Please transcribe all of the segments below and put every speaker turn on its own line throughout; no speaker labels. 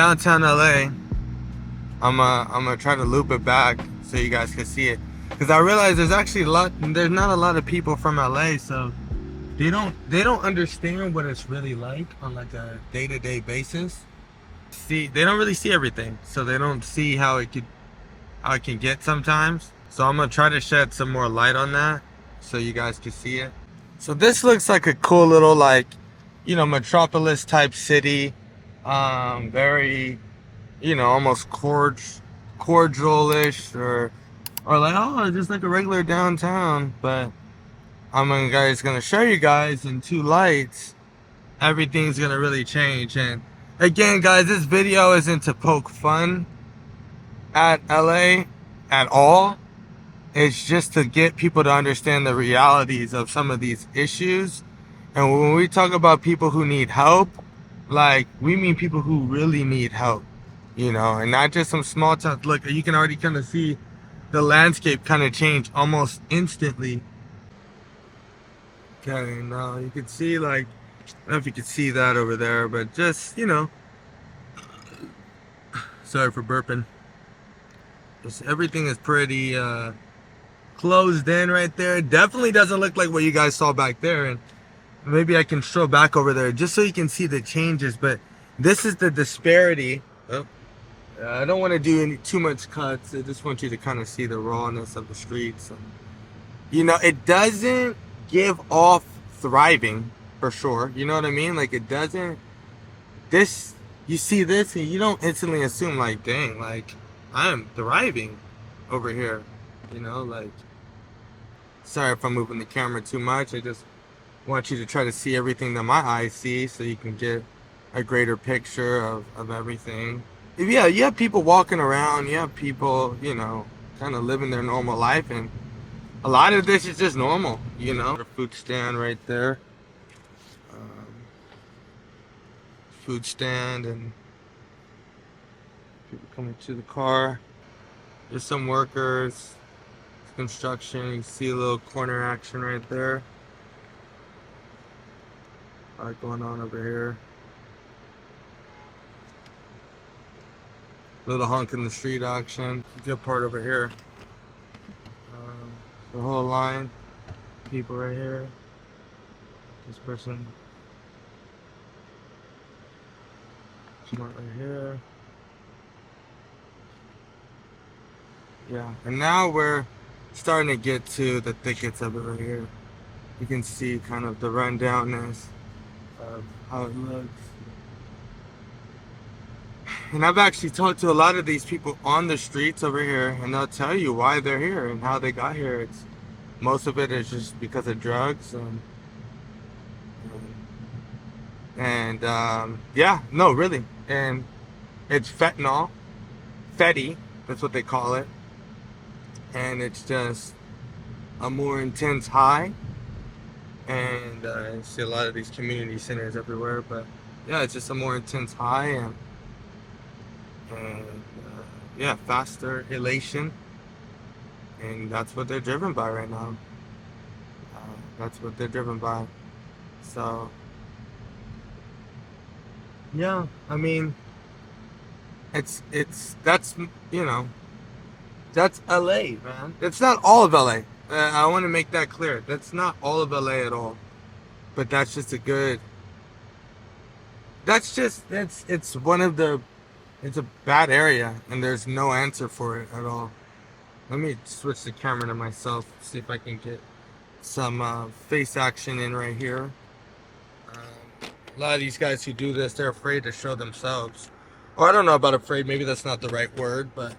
Downtown LA. I'm gonna try to loop it back so you guys can see it, because I realize there's not a lot of people from LA, so they don't understand what it's really like on like a day-to-day basis. They don't really see everything, so they don't see how it can get sometimes. So I'm gonna try to shed some more light on that so you guys can see it. So this looks like a cool little, like, metropolis type city. Very, almost cordial-ish, or like, oh, just like a regular downtown. But gonna show you guys in two lights. Everything's gonna really change. And again, guys, this video isn't to poke fun at LA at all. It's just to get people to understand the realities of some of these issues. And when we talk about people who need help, like, we mean people who really need help, and not just some small town. Look, you can already kind of see the landscape kind of change almost instantly. Okay, now you can see, like, I don't know if you can see that over there, but just, sorry for burping. Just everything is pretty, closed in right there. Definitely doesn't look like what you guys saw back there. And maybe I can stroll back over there just so you can see the changes. But this is the disparity. Oh, I don't want to do too much cuts. I just want you to kind of see the rawness of the streets. It doesn't give off thriving, for sure. You know what I mean? Like, it doesn't. You see this and you don't instantly assume, like, dang, like, I'm thriving over here. Like, sorry if I'm moving the camera too much. I just want you to try to see everything that my eyes see so you can get a greater picture of everything. Yeah, you have people walking around. You have people, kind of living their normal life. And a lot of this is just normal, A food stand right there. Food stand and people coming to the car. There's some workers. Construction. You see a little corner action right there. A lot going on over here. Little honk in the street action. Good part over here. The whole line. People right here. This person. Smart right here. Yeah. And now we're starting to get to the thickets of it right here. You can see kind of the rundownness of how it looks. And I've actually talked to a lot of these people on the streets over here, and they'll tell you why they're here and how they got here. Most of it is just because of drugs and yeah, no, really. And it's fentanyl, fetty, that's what they call it. And it's just a more intense high. And I see a lot of these community centers everywhere, but yeah, it's just a more intense high. And yeah, faster elation. And that's what they're driven by right now. That's what they're driven by. So yeah, I mean, that's that's LA, man. It's not all of LA. I want to make that clear. That's not all of LA at all. But that's just it's one of it's a bad area, and there's no answer for it at all. Let me switch the camera to myself, see if I can get some face action in right here. A lot of these guys who do this, they're afraid to show themselves. Or I don't know about afraid, maybe that's not the right word, but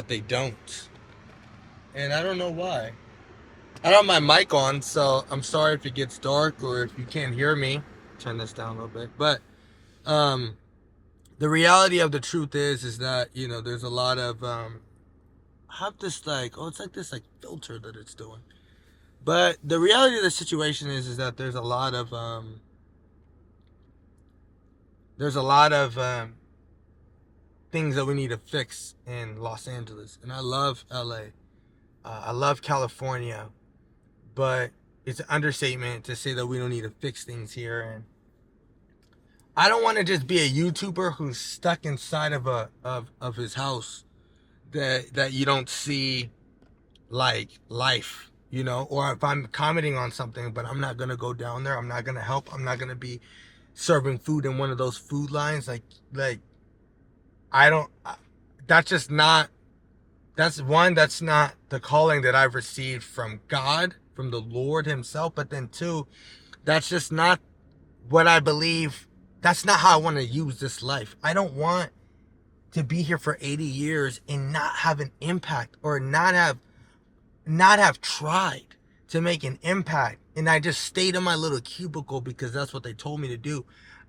they don't. And I don't know why. I don't have my mic on, so I'm sorry if it gets dark or if you can't hear me. Turn this down a little bit. But the reality of the truth is that, there's a lot of I have this it's like this filter that it's doing. But the reality of the situation is that there's a lot of things that we need to fix in Los Angeles. And I love LA. I love California. But it's an understatement to say that we don't need to fix things here. And I don't want to just be a YouTuber who's stuck inside of his house that you don't see like life, you know, or if I'm commenting on something, but I'm not going to go down there. I'm not going to help. I'm not going to be serving food in one of those food lines. Like I don't, that's just not, that's not the calling that I've received from God, from the Lord himself. But then two, that's just not what I believe. That's not how I want to use this life. I don't want to be here for 80 years and not have an impact, or not have tried to make an impact. And I just stayed in my little cubicle because that's what they told me to do.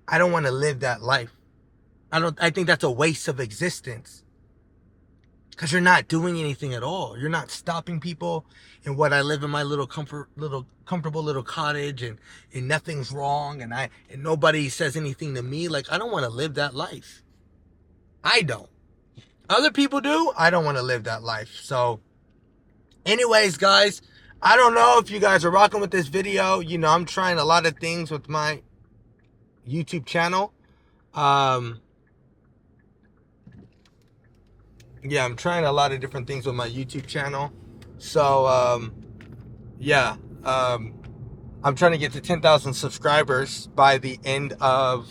I don't want to live that life. I think that's a waste of existence. Because you're not doing anything at all. You're not stopping people in what I live in my little comfortable little cottage, and nothing's wrong, and nobody says anything to me. Like, I don't want to live that life. I don't. Other people do. I don't want to live that life. So, anyways, guys, I don't know if you guys are rocking with this video. You know, I'm trying a lot of things with my YouTube channel. Yeah, I'm trying a lot of different things with my YouTube channel. So, yeah, I'm trying to get to 10,000 subscribers by the end of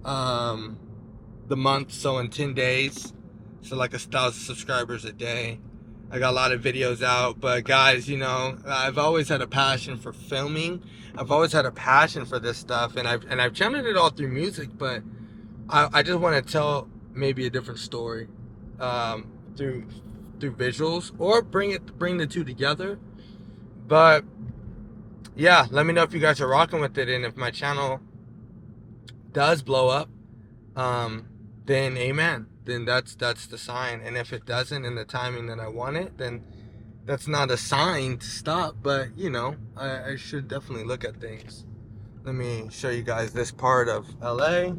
the month. So in 10 days, so like 1,000 subscribers a day. I got a lot of videos out, but guys, you know, I've always had a passion for filming. I've always had a passion for this stuff, and I've channeled it all through music, but I just want to tell maybe a different story. Through visuals, or bring the two together. But yeah, let me know if you guys are rocking with it, and if my channel does blow up, then amen, then that's the sign. And if it doesn't in the timing that I want it, then that's not a sign to stop. But you know, I should definitely look at things. Let me show you guys this part of LA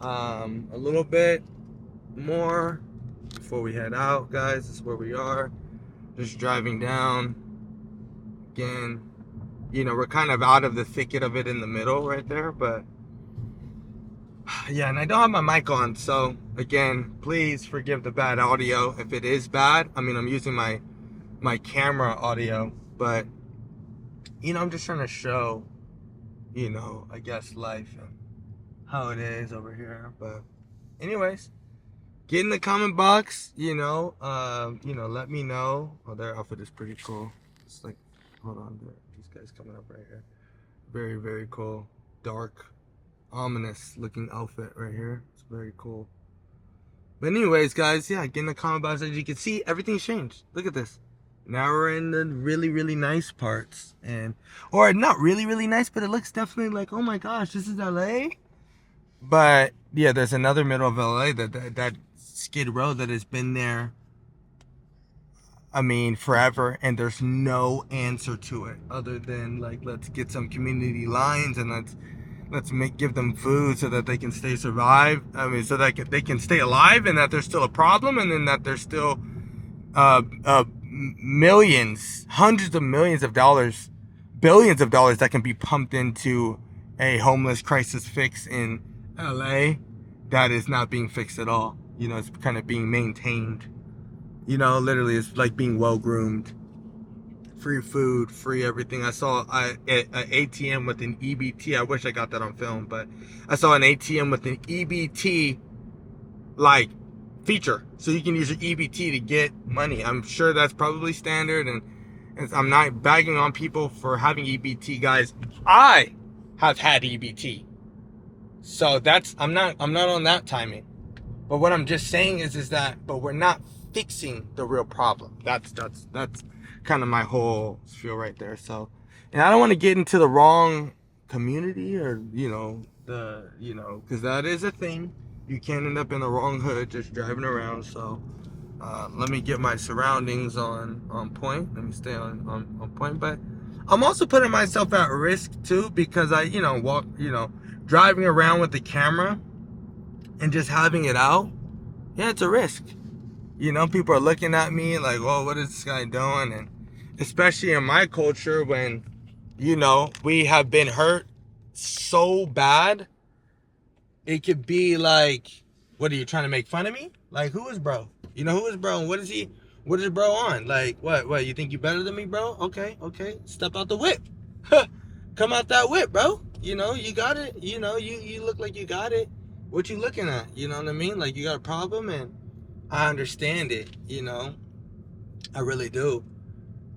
a little bit more before we head out, guys. This is where we are, just driving down. Again, you know, we're kind of out of the thicket of it in the middle right there, but yeah. And I don't have my mic on, so again, please forgive the bad audio if it is bad. I mean, I'm using my camera audio, but you know, I'm just trying to show, you know, I guess life and how it is over here. But anyways, get in the comment box, you know, let me know. Oh, their outfit is pretty cool. It's like, hold on, these guys coming up right here. Very, very cool. Dark, ominous looking outfit right here. It's very cool. But anyways, guys, yeah, get in the comment box. As you can see, everything's changed. Look at this. Now we're in the really, really nice parts. Or not really, really nice, but it looks definitely like, oh my gosh, this is LA. But yeah, there's another middle of LA that Skid Row that has been there, I mean, forever, and there's no answer to it other than like, let's get some community lines, and let's give them food so that they can survive. I mean, so that they can stay alive, and that there's still a problem, and then that there's still millions, hundreds of millions of dollars, billions of dollars that can be pumped into a homeless crisis fix in LA that is not being fixed at all. You know, it's kind of being maintained. You know, literally, it's like being well groomed. Free food, free everything. I saw an ATM with an EBT. I wish I got that on film, but I saw an ATM with an EBT like feature, so you can use your EBT to get money. I'm sure that's probably standard, and I'm not bagging on people for having EBT, guys. I have had EBT, so I'm not on that timing. But what I'm just saying is that, but we're not fixing the real problem. That's kind of my whole spiel right there. So, and I don't want to get into the wrong community, or because that is a thing. You can end up in the wrong hood just driving around. So let me get my surroundings on point. Let me stay on point. But I'm also putting myself at risk too, because I driving around with the camera and just having it out. Yeah, it's a risk. You know, people are looking at me like, whoa, what is this guy doing? And especially in my culture, when, you know, we have been hurt so bad It could be like, what are you trying to make fun of me? Like, who is bro? You know, who is bro? And what is he? What is bro on? Like, what? You think you better than me, bro? Okay. Step out the whip. Come out that whip, bro. You know, you got it. You know, you look like you got it. What you looking at? You know what I mean? Like, you got a problem, and I understand it. You know, I really do.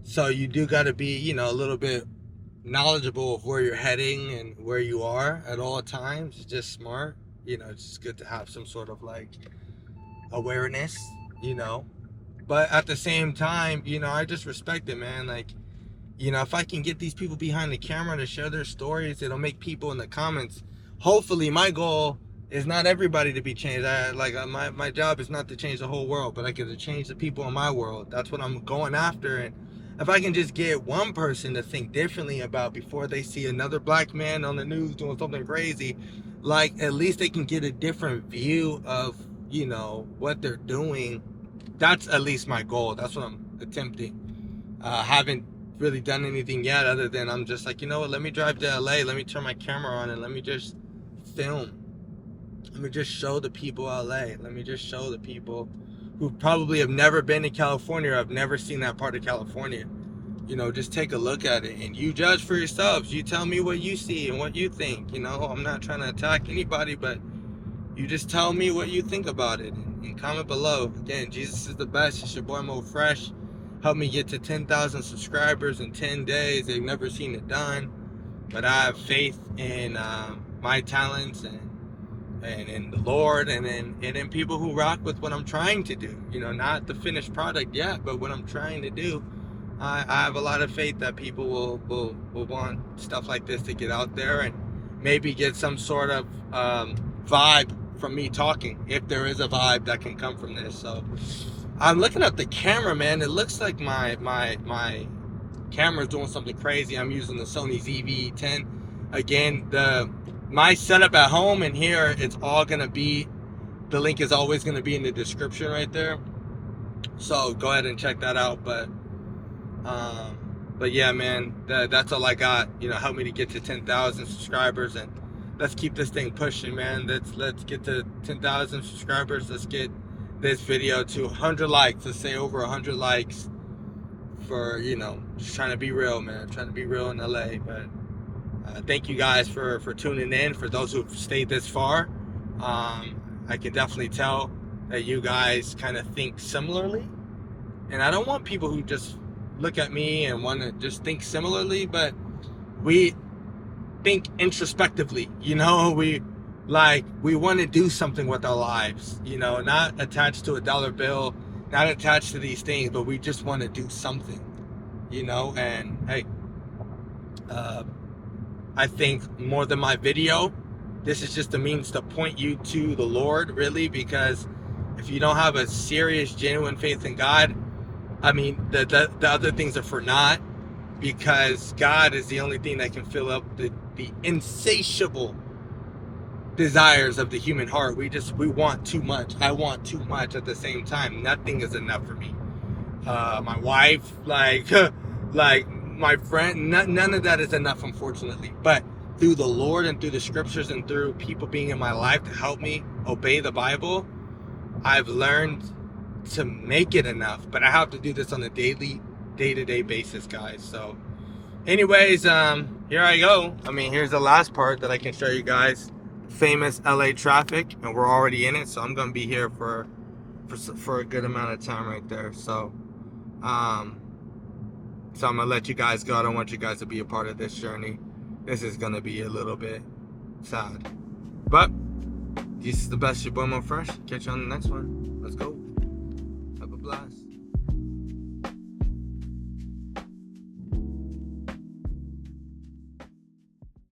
So you do got to be, you know, a little bit knowledgeable of where you're heading and where you are at all times. It's just smart. You know, it's just good to have some sort of like awareness, you know. But at the same time, you know, I just respect it, man. Like, you know, if I can get these people behind the camera to share their stories, it'll make people in the comments. Hopefully, my goal is not everybody to be changed. My job is not to change the whole world, but I get to change the people in my world. That's what I'm going after. And if I can just get one person to think differently about before they see another black man on the news doing something crazy, like, at least they can get a different view of, you know, what they're doing. That's at least my goal. That's what I'm attempting. Haven't really done anything yet, other than I'm just like, you know what, let me drive to LA, let me turn my camera on, and let me just film. Let me just show the people LA. Let me just show the people who probably have never been to California or have never seen that part of California. You know, just take a look at it and you judge for yourselves. You tell me what you see and what you think. You know, I'm not trying to attack anybody, but you just tell me what you think about it and comment below. Again, Jesus is the best. It's your boy Mo Fresh. Help me get to 10,000 subscribers in 10 days. They've never seen it done, but I have faith in my talents and in the Lord, and in people who rock with what I'm trying to do. You know, not the finished product yet, but what I'm trying to do. I have a lot of faith that people will want stuff like this to get out there and maybe get some sort of vibe from me talking, if there is a vibe that can come from this. So I'm looking at the camera, man. It looks like my camera's doing something crazy. I'm using the Sony ZV-10. Again, my setup at home and here, it's all gonna be, the link is always gonna be in the description right there. So go ahead and check that out. But yeah, man, that's all I got. You know, help me to get to 10,000 subscribers, and let's keep this thing pushing, man. Let's get to 10,000 subscribers. Let's get this video to 100 likes. Let's say over 100 likes for, you know, just trying to be real, man. Trying to be real in LA. But thank you guys for tuning in. For those who've stayed this far, I can definitely tell that you guys kind of think similarly. And I don't want people who just look at me and want to just think similarly, but we think introspectively, you know. We want to do something with our lives, you know, not attached to a dollar bill, not attached to these things, but we just want to do something, you know. And hey, I think more than my video, this is just a means to point you to the Lord, really, because if you don't have a serious, genuine faith in God, I mean, the other things are for naught, because God is the only thing that can fill up the insatiable desires of the human heart. We want too much. I want too much at the same time. Nothing is enough for me. My wife, like my friend, none of that is enough, unfortunately. But through the Lord and through the scriptures and through people being in my life to help me obey the Bible, I've learned to make it enough. But I have to do this on a day-to-day basis, guys. So anyways, here I go. I mean, here's the last part that I can show you guys. Famous LA traffic, and we're already in it, so I'm gonna be here for a good amount of time right there. So I'm gonna let you guys go. I don't want you guys to be a part of this journey. This is gonna be a little bit sad, but this is the best. Your boy Mo Fresh. Catch you on the next one. Let's go.